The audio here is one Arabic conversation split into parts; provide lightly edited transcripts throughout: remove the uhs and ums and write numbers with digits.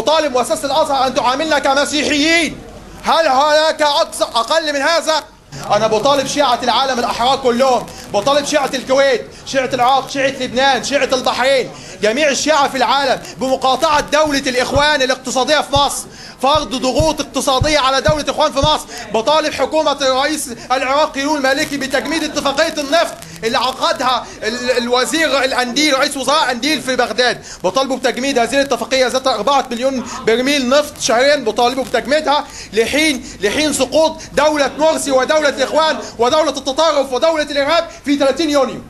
أطالب مؤسسة الأزهر أن تعاملنا كمسيحيين. هل هناك أقل من هذا؟ أنا بطالب شيعة العالم الأحرار كلهم، بطالب شيعة الكويت، شيعة العراق، شيعة لبنان، شيعة البحرين، جميع الشيعة في العالم بمقاطعة دولة الإخوان الاقتصادية في مصر، فرض ضغوط اقتصادية على دولة الإخوان في مصر. بطالب حكومة الرئيس العراقي نور المالكي بتجميد اتفاقية النفط اللي عقدها الوزير الأنديل رئيس وزراء أنديل في بغداد. بطالبوا بتجميد هذه الاتفاقية ذات 4 مليون برميل نفط شهريا، بطالبوا بتجميدها لحين سقوط دولة مرسي ودولة الإخوان ودولة التطرف ودولة الإرهاب في 30 يونيو.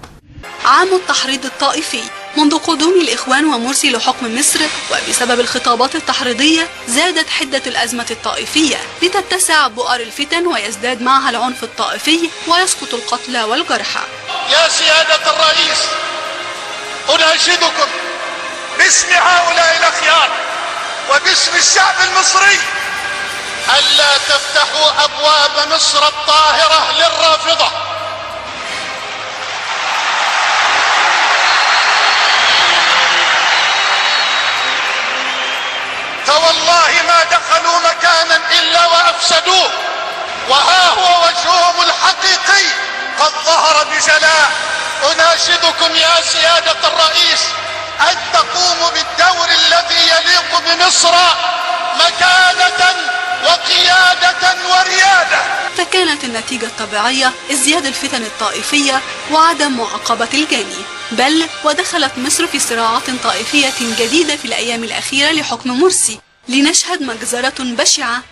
عام التحريض الطائفي. منذ قدوم الإخوان ومرسي لحكم مصر وبسبب الخطابات التحريضية زادت حدة الأزمة الطائفية لتتسع بؤر الفتن ويزداد معها العنف الطائفي ويسقط القتلى والجرحى. يا سيادة الرئيس، أناشدكم باسم هؤلاء الأخيار وباسم الشعب المصري ألا تفتحوا أبواب مصر الطاهرة للرافضة. فوالله ما دخلوا مكانا إلا وأفسدوه، وها هو وجههم الحقيقي قد ظهر بجلاء. أناشدكم يا سيادة الرئيس أن تقوموا بالدور الذي يليق بمصر مكانة وقيادة وريادة. فكانت النتيجة الطبيعية ازدياد الفتن الطائفية وعدم معاقبة الجاني، بل ودخلت مصر في صراعات طائفية جديدة في الأيام الأخيرة لحكم مرسي، لنشهد مجزرة بشعة